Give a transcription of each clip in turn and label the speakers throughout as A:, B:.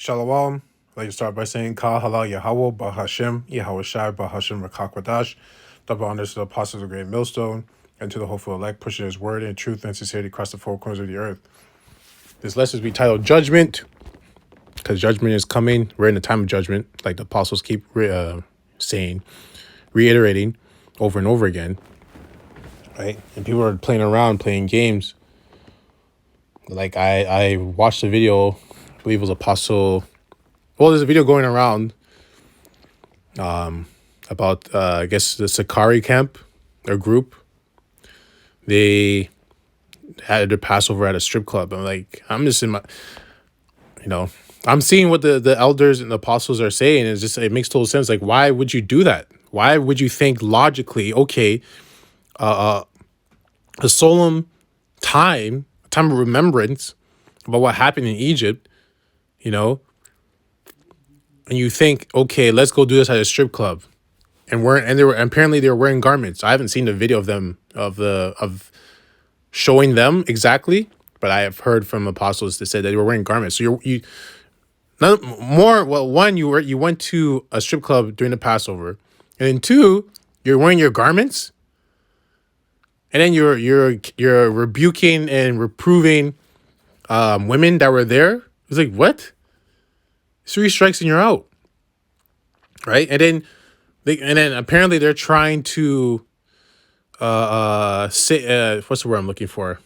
A: Shalom. I'd like to start by saying Kal Halal Yahweh Bahashem Yahweh Shai Bahashem Rakakwadash. Double honors to the apostles of the great millstone and to the hopeful elect, pushing his word in truth and sincerity across the four corners of the earth. This lesson is be titled Judgment, because judgment is coming. We're in the time of judgment, like the apostles keep saying, reiterating over and over again. Right? And people are playing around, playing games. Like I watched a video, I believe it was Apostle. Well, there's a video going around about, I guess, the Sakari Camp, their group. They had their Passover at a strip club. I'm just in my, I'm seeing what the elders and the apostles are saying. It's just, it makes total sense. Like, why would you do that? Why would you think logically, okay, a solemn time, a time of remembrance about what happened in Egypt, and you think, okay, let's go do this at a strip club, and apparently they were wearing garments. I haven't seen the video of them of showing them exactly, but I have heard from apostles that said that they were wearing garments. So you not more. Well, one, you went to a strip club during the Passover, and then two, you're wearing your garments, and then you're rebuking and reproving women that were there. It's like, what? 3 strikes and you're out, right? And then apparently they're trying to say what's the word I'm looking for?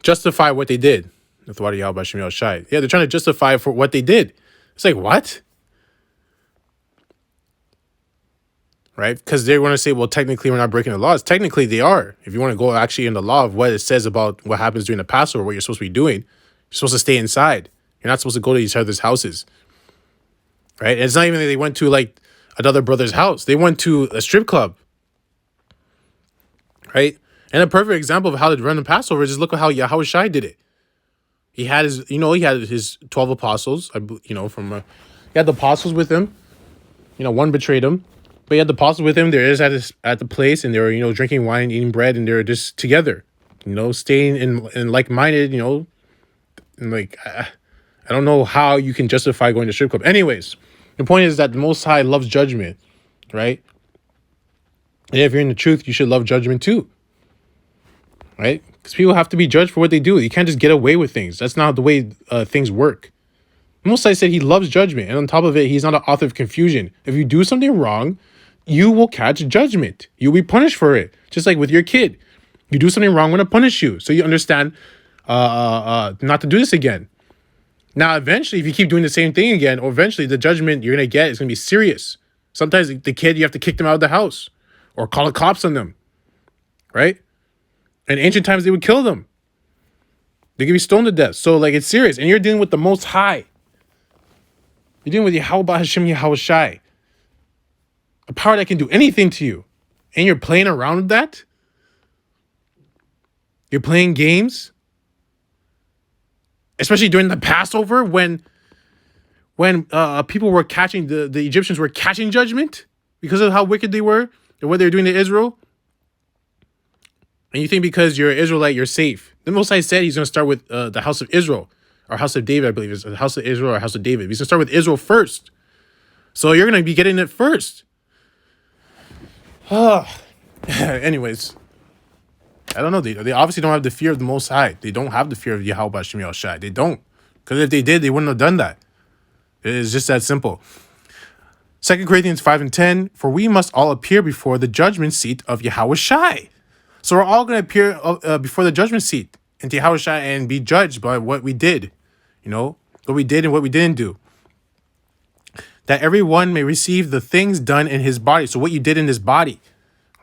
A: Justify what they did. Yeah, they're trying to justify for what they did. It's like, what? Right? Because they're going to say, well, technically we're not breaking the laws. Technically they are. If you want to go actually in the law of what it says about what happens during the Passover, what you're supposed to be doing, you're supposed to stay inside. You're not supposed to go to each other's houses. Right? And it's not even that they went to like another brother's house. They went to a strip club. Right? And a perfect example of how to run the Passover is just look at how Yahweh Shai did it. He had his 12 apostles, he had the apostles with him. One betrayed him, but he had the apostles with him. They're just at the place, and they were, drinking wine, eating bread, and they're just together, staying in like-minded, and I don't know how you can justify going to strip club. Anyways, the point is that the Most High loves judgment, right? And if you're in the truth, you should love judgment too, right? Because people have to be judged for what they do. You can't just get away with things. That's not the way things work. The Most High said he loves judgment, and on top of it, he's not an author of confusion. If you do something wrong, you will catch judgment. You'll be punished for it. Just like with your kid. You do something wrong, I'm going to punish you. So you understand not to do this again. Now, eventually, if you keep doing the same thing again, or eventually the judgment you're going to get is going to be serious. Sometimes the kid, you have to kick them out of the house or call the cops on them, right? In ancient times, they would kill them. They could be stoned to death. So, it's serious. And you're dealing with the Most High. You're dealing with Yahweh Hashem Yahweh Shai. A power that can do anything to you. And you're playing around with that? You're playing games? Especially during the Passover when people were catching, the Egyptians were catching judgment because of how wicked they were and what they were doing to Israel. And you think because you're an Israelite, you're safe. The Most High said he's going to start with the house of Israel, or house of David, I believe. It's the house of Israel or house of David. He's going to start with Israel first. So you're going to be getting it first. Anyways, I don't know. They obviously don't have the fear of the Most High. They don't have the fear of Yahweh Hashem Yahweh Shai. They don't. Because if they did, they wouldn't have done that. It's just that simple. 2 Corinthians 5:10, for we must all appear before the judgment seat of Yahweh Shai. So we're all going to appear before the judgment seat into Yahweh Shai and be judged by what we did. What we did and what we didn't do. That everyone may receive the things done in his body. So what you did in his body,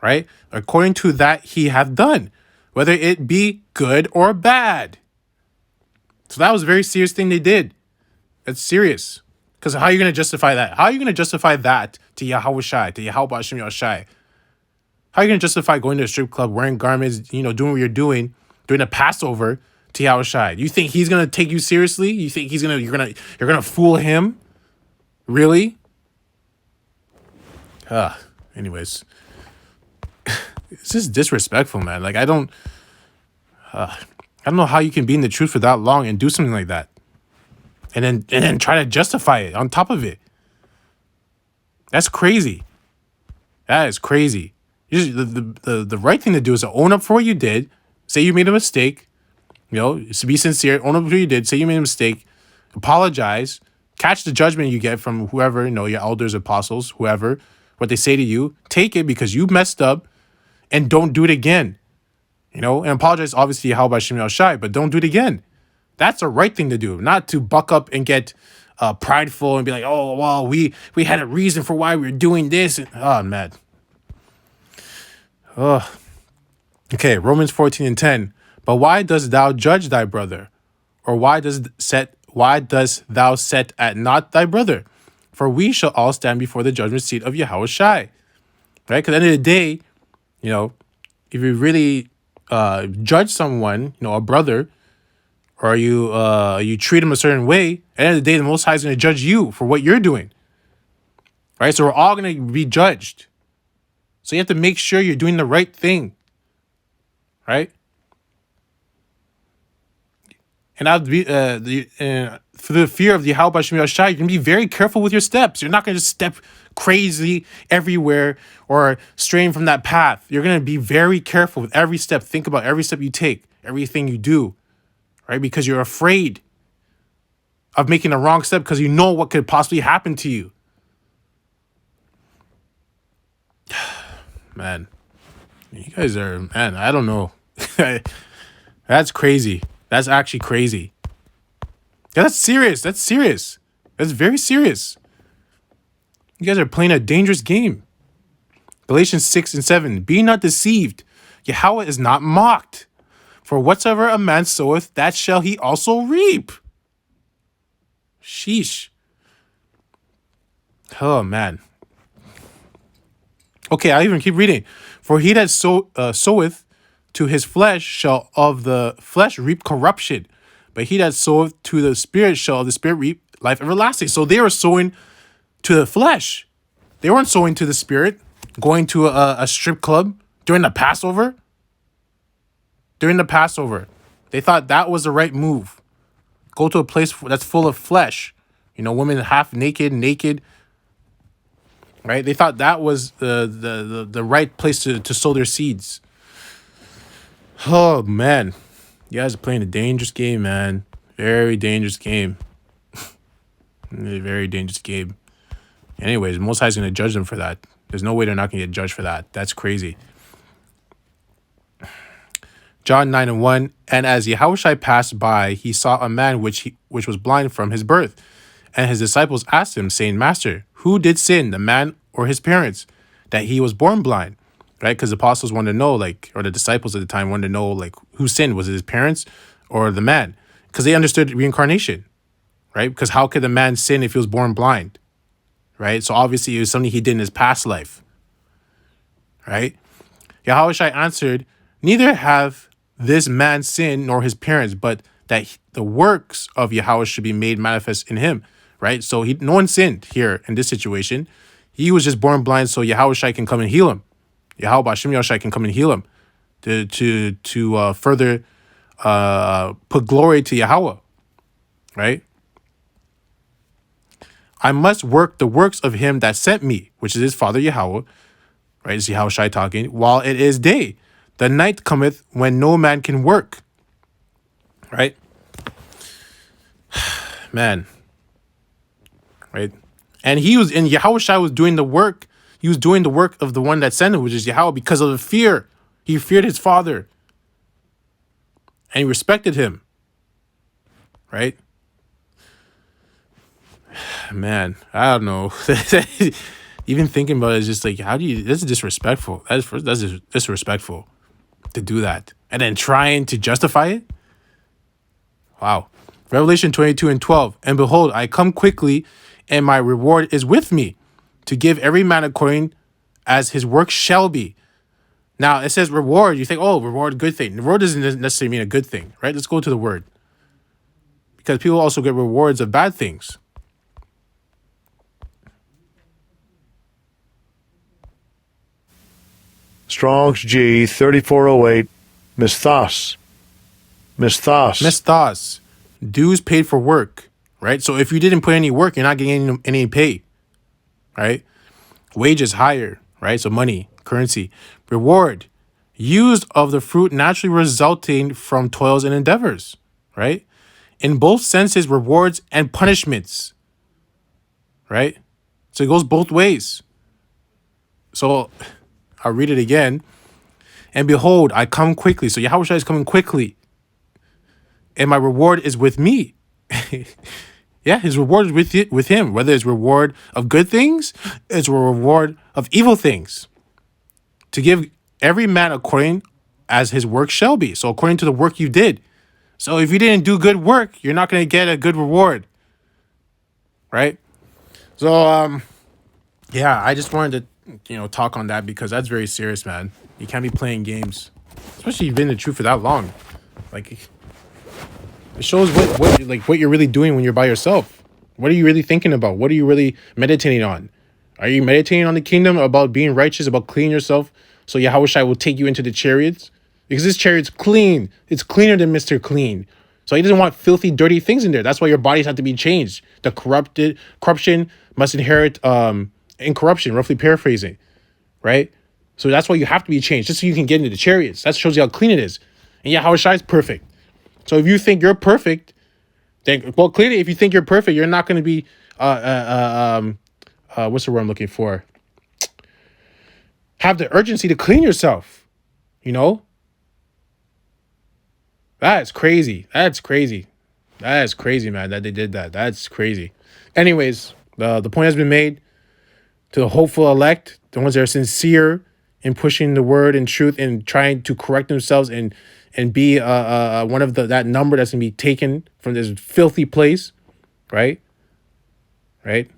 A: right? According to that he hath done, whether it be good or bad. So that was a very serious thing they did. That's serious. Because how are you going to justify that? How are you going to justify that to Yahweh Shai, to Yahweh Hashem Yahweh Shai? How are you going to justify going to a strip club, wearing garments, doing what you're doing a Passover to Yahweh Shai? You think he's going to take you seriously? You think you're going to fool him? Really? Anyways. It's just disrespectful, man. I don't know how you can be in the truth for that long and do something like that. and then try to justify it on top of it. That's crazy. That is crazy. The right thing to do is to own up for what you did. Say you made a mistake. To be sincere. Own up for what you did. Say you made a mistake. Apologize. Catch the judgment you get from whoever, your elders, apostles, whoever, what they say to you. Take it because you messed up and don't do it again. And apologize, obviously, how about Shem Shai, but don't do it again. That's the right thing to do, not to buck up and get prideful and be like, oh, well, we had a reason for why we were doing this. Oh, man. Oh. Okay, Romans 14:10. But why dost thou judge thy brother? Or why dost thou set at naught thy brother? For we shall all stand before the judgment seat of Yahweh Shai. Right? Because at the end of the day, if you really judge someone, a brother, or you treat him a certain way, at the end of the day, the Most High is going to judge you for what you're doing. Right? So we're all going to be judged. So you have to make sure you're doing the right thing. Right? And for the fear of the Yahweh Shem Yashai, you're going to be very careful with your steps. You're not going to just step crazy everywhere or straying from that path. You're going to be very careful with every step. Think about every step you take, everything you do, right? Because you're afraid of making a wrong step because you know what could possibly happen to you. Man, you guys are, man, I don't know. That's crazy. That's actually crazy. Yeah, that's serious. That's serious. That's very serious. You guys are playing a dangerous game. Galatians 6:7. Be not deceived. Yahweh is not mocked. For whatsoever a man soweth, that shall he also reap. Sheesh. Oh, man. Okay, I'll even keep reading. For he that soweth to his flesh shall of the flesh reap corruption, but he that soweth to the Spirit shall of the Spirit reap life everlasting. So they were sowing to the flesh. They weren't sowing to the Spirit, going to a strip club during the Passover. During the Passover, they thought that was the right move. Go to a place that's full of flesh. Women half naked. Right? They thought that was the right place to sow their seeds. Oh, man. You guys are playing a dangerous game, man. Very dangerous game. Very dangerous game. Anyways, Most High is going to judge them for that. There's no way they're not going to get judged for that. That's crazy. John 9:1. And as Yahushua passed by, he saw a man which was blind from his birth. And his disciples asked him, saying, Master, who did sin, the man or his parents, that he was born blind? Right? Because the apostles wanted to know, or the disciples at the time wanted to know, who sinned? Was it his parents or the man? Because they understood reincarnation, right? Because how could the man sin if he was born blind? Right? So obviously it was something he did in his past life. Right? Yahushua answered, neither have this man sinned nor his parents, but that the works of Yahweh should be made manifest in him. Right? So no one sinned here in this situation. He was just born blind so Yahushua can come and heal him. Yahweh Shem Yashai can come and heal him to further put glory to Yahweh. Right? I must work the works of him that sent me, which is his father Yahweh. Right? It's Yahushua talking. While it is day, the night cometh when no man can work. Right? Man. Right? And Yahushua was doing the work. He was doing the work of the one that sent him, which is Yahweh, because of the fear. He feared his father. And he respected him. Right? Man, I don't know. Even thinking about it is just how do you... This is disrespectful. That's disrespectful to do that. And then trying to justify it? Wow. Revelation 22:12. And behold, I come quickly, and my reward is with me, to give every man according as his work shall be. Now, it says reward. You think, oh, reward, good thing. Reward doesn't necessarily mean a good thing, right? Let's go to the word. Because people also get rewards of bad things.
B: Strong's G 3408, Misthos.
A: Misthos. Dues paid for work. right? So if you didn't put any work, you're not getting any pay, right? Wages higher, right? So money, currency, reward, used of the fruit naturally resulting from toils and endeavors, right? In both senses, rewards and punishments, right? So it goes both ways. So I'll read it again. And behold, I come quickly. So Yahushua is coming quickly. And my reward is with me. Yeah, his reward is with him. Whether it's reward of good things, it's a reward of evil things. To give every man according as his work shall be. So according to the work you did. So if you didn't do good work, you're not going to get a good reward. Right? So yeah, I just wanted to talk on that because that's very serious, man. You can't be playing games. Especially if you've been in the truth for that long. Like, it shows what you're really doing when you're by yourself. What are you really thinking about? What are you really meditating on? Are you meditating on the kingdom, about being righteous, about cleaning yourself so Yahushua will take you into the chariots? Because this chariot's clean. It's cleaner than Mr. Clean. So he doesn't want filthy, dirty things in there. That's why your bodies have to be changed. The corruption must inherit incorruption, roughly paraphrasing, right? So that's why you have to be changed, just so you can get into the chariots. That shows you how clean it is. And Yahushua is perfect. So if you think you're perfect, then, well, clearly, if you think you're perfect, you're not going to be, what's the word I'm looking for? Have the urgency to clean yourself, That's crazy. That's crazy. That's crazy, man, that they did that. That's crazy. Anyways, the point has been made to the hopeful elect, the ones that are sincere in pushing the word and truth and trying to correct themselves and be one of that number that's going to be taken from this filthy place, right? Right?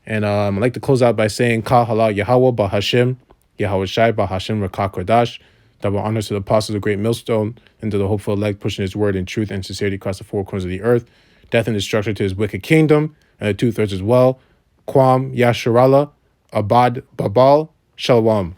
A: And I'd like to close out by saying, Ka halal Yahweh ba Hashem, Yahweh Shai ba Hashem Rakah Kodash. Double honors to the apostles of the great millstone and to the hopeful elect pushing his word in truth and sincerity across the four corners of the earth. Death and destruction to his wicked kingdom and the 2/3 as well. Kwam Yasharallah Abad Babal Shalom.